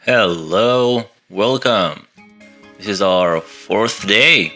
Hello, welcome. This is our fourth day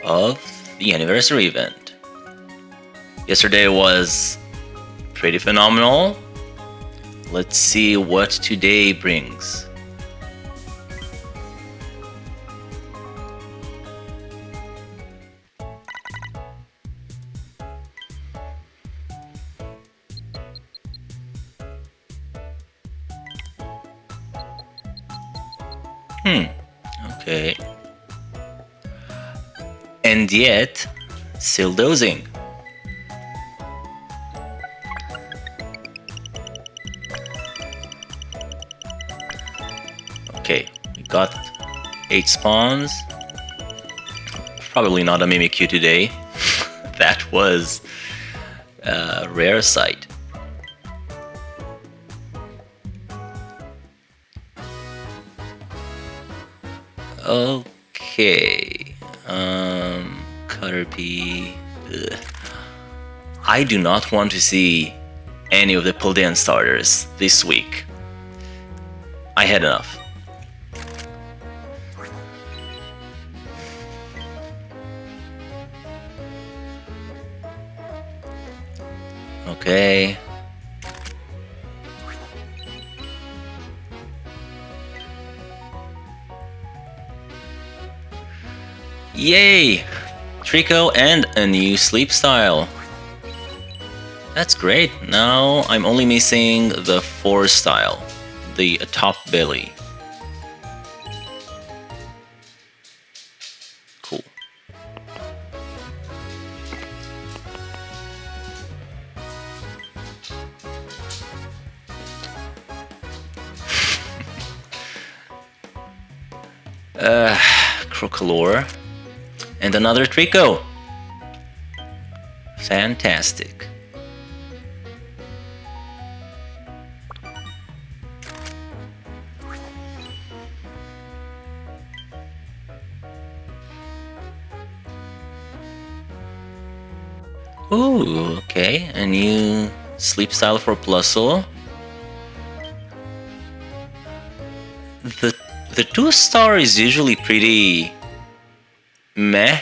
of the anniversary event. Yesterday was pretty phenomenal. Let's see what today brings. Okay. And yet, still dozing. Okay, we got 8 spawns. Probably not a Mimikyu today. That was a rare sight. Okay. Caterpie. Ugh. I do not want to see any of the Paldean starters this week. I had enough. Okay. Yay! Treecko and a new sleep style. That's great. Now I'm only missing the 4 style, the top belly. Cool. Crocalor. And another Treecko. Fantastic. Ooh, okay. A new sleep style for Plusle. The 2-star is usually pretty meh.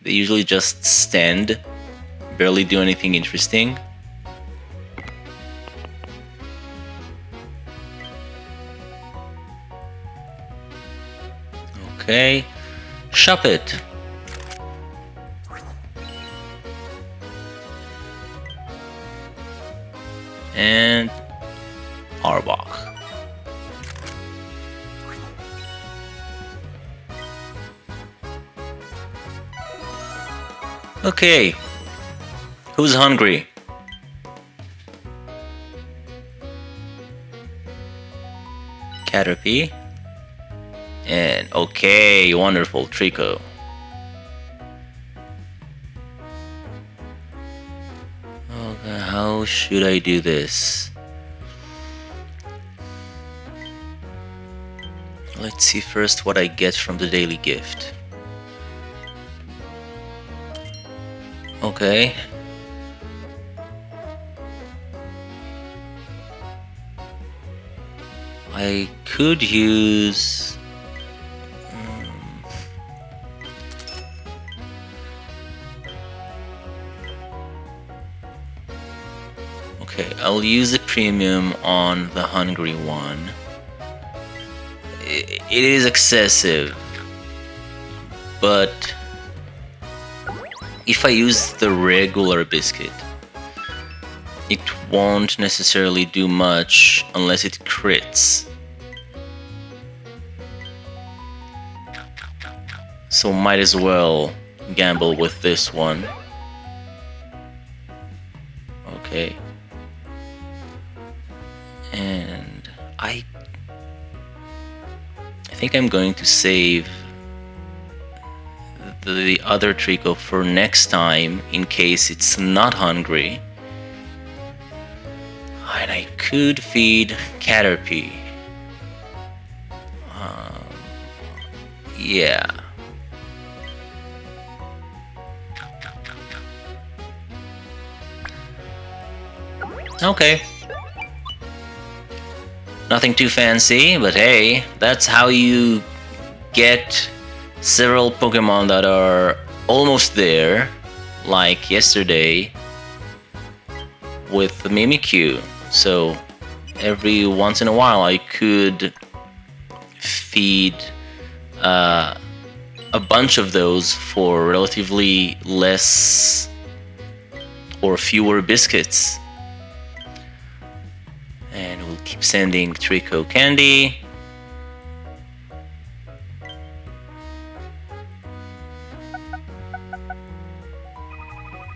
They usually just stand, barely do anything interesting. Okay, shop it. And Arbok. Okay, who's hungry? Caterpie. And okay, wonderful, Treecko. Okay, how should I do this? Let's see first what I get from the daily gift. Okay. I could use... Okay, I'll use the premium on the hungry one. It is excessive, but if I use the regular biscuit, it won't necessarily do much unless it crits. So might as well gamble with this one. Okay. And I think I'm going to save the other Treecko for next time in case it's not hungry. And I could feed Caterpie. Yeah. Okay. Nothing too fancy, but hey, that's how you get several Pokemon that are almost there, like yesterday with the Mimikyu. So every once in a while I could feed a bunch of those for relatively less or fewer biscuits. And we'll keep sending Treecko candy.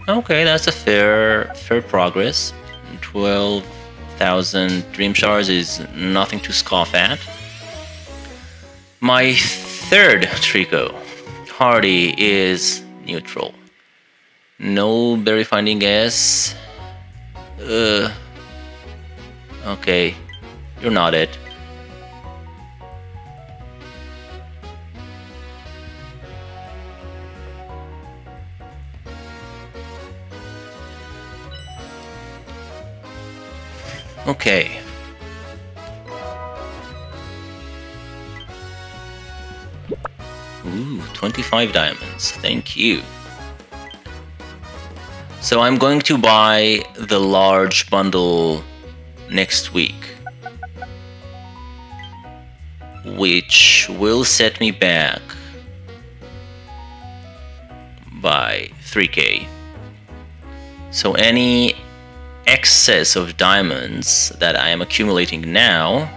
Okay, that's a fair progress. 12,000 Dream Shards is nothing to scoff at. My third Treecko, Hardy, is neutral. No berry finding S. Okay, you're not it. Okay. Ooh, 25 diamonds. Thank you. So I'm going to buy the large bundle next week, which will set me back by 3k. So any excess of diamonds that I am accumulating now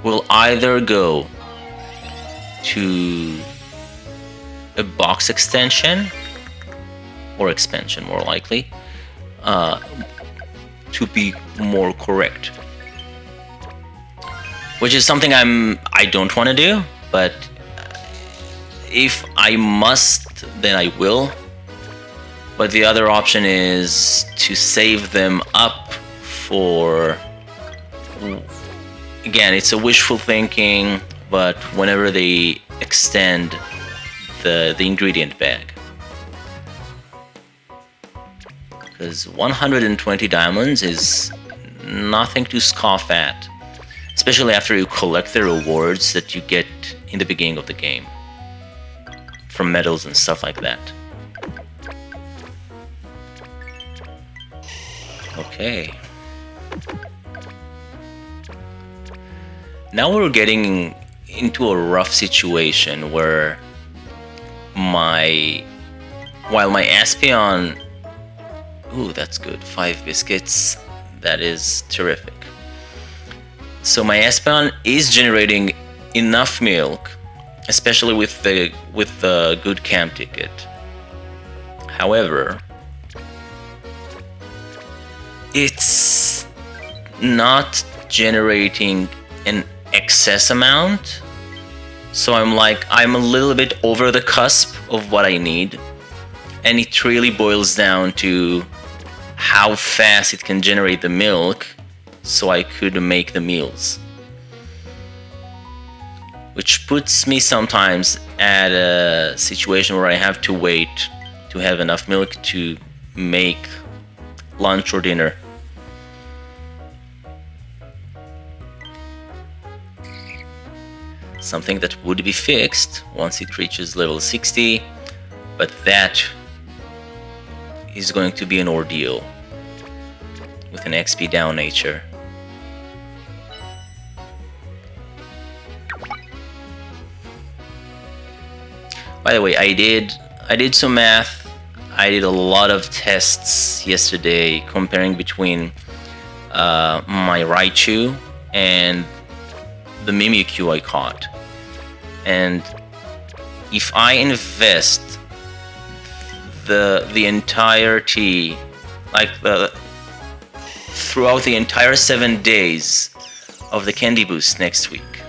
will either go to a box extension or expansion, more likely, to be more correct, which is something I don't want to do, but if I must, then I will. But the other option is to save them up for, again, it's a wishful thinking, but whenever they extend the ingredient bag. Because 120 diamonds is nothing to scoff at, especially after you collect the rewards that you get in the beginning of the game from medals and stuff like that. Okay. Now we're getting into a rough situation where while my Espeon, ooh, that's good, 5 biscuits, that is terrific. So my Espeon is generating enough milk, especially with the good camp ticket. However, it's not generating an excess amount, so I'm a little bit over the cusp of what I need, and it really boils down to how fast it can generate the milk so I could make the meals, which puts me sometimes at a situation where I have to wait to have enough milk to make lunch or dinner. Something that would be fixed once it reaches level 60, but that is going to be an ordeal with an XP down nature. By the way, I did some math. I did a lot of tests yesterday comparing between my Raichu and the Mimikyu I caught. And if I invest the entirety, throughout the entire 7 days of the candy boost next week,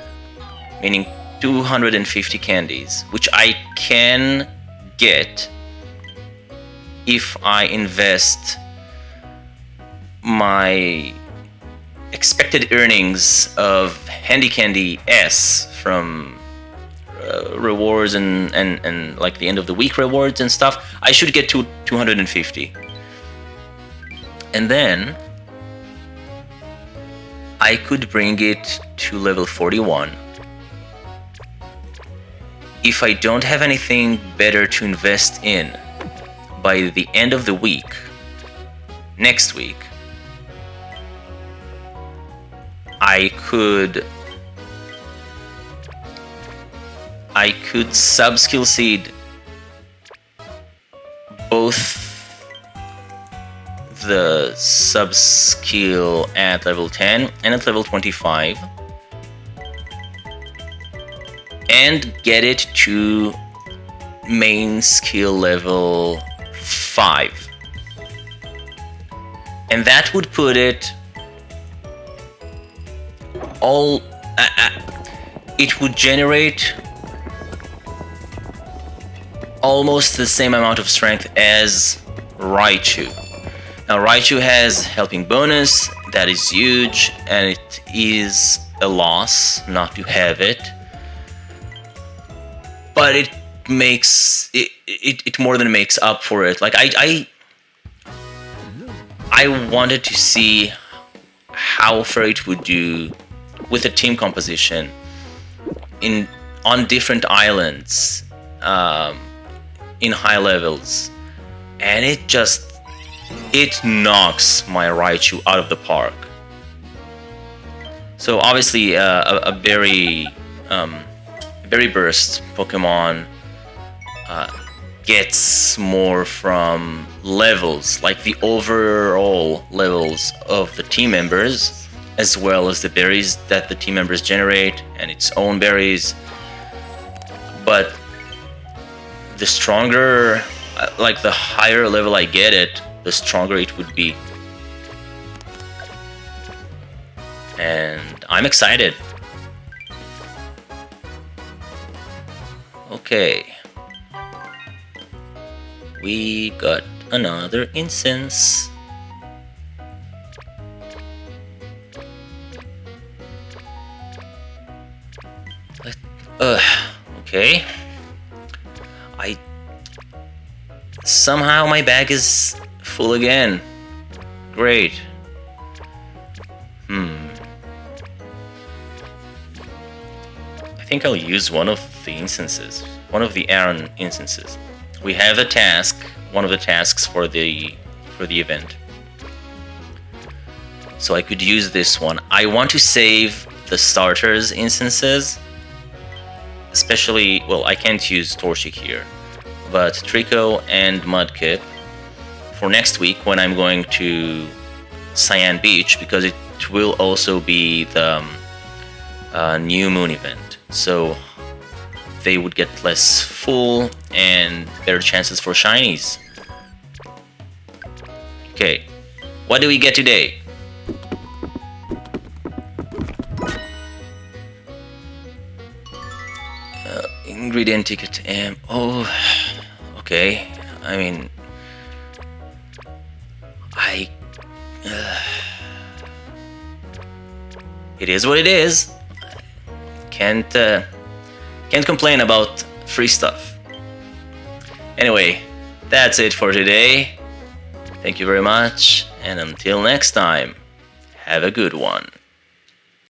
meaning 250 candies, which I can get if I invest my expected earnings of Handy Candy S from rewards and like the end of the week rewards and stuff, I should get to 250. And then I could bring it to level 41. If I don't have anything better to invest in by the end of the week, next week, I could sub-skill seed both the sub-skill at level 10 and at level 25 and get it to main skill level 5. And that would put it all... it would generate almost the same amount of strength as Raichu. Now Raichu has helping bonus, that is huge, and it is a loss not to have it. But it makes it more than makes up for it. Like I wanted to see how far it would do with a team composition on different islands in high levels, and it knocks my Raichu out of the park. So obviously a berry burst Pokemon gets more from levels, like the overall levels of the team members, as well as the berries that the team members generate and its own berries. But the stronger, like the higher level I get it, the stronger it would be. And I'm excited. Okay. We got another incense. Okay. Somehow my bag is full again. Great. I think I'll use one of the instances, one of the Aaron instances. We have a task, one of the tasks for the event. So I could use this one. I want to save the starters instances, especially, well, I can't use Torchic here, but Treecko and Mudkip for next week when I'm going to Cyan Beach, because it will also be the new moon event. So they would get less full and better chances for shinies. Okay, what do we get today? Ingredient ticket. Oh, okay. I mean, it is what it is. Can't complain about free stuff. Anyway, that's it for today. Thank you very much, and until next time, have a good one.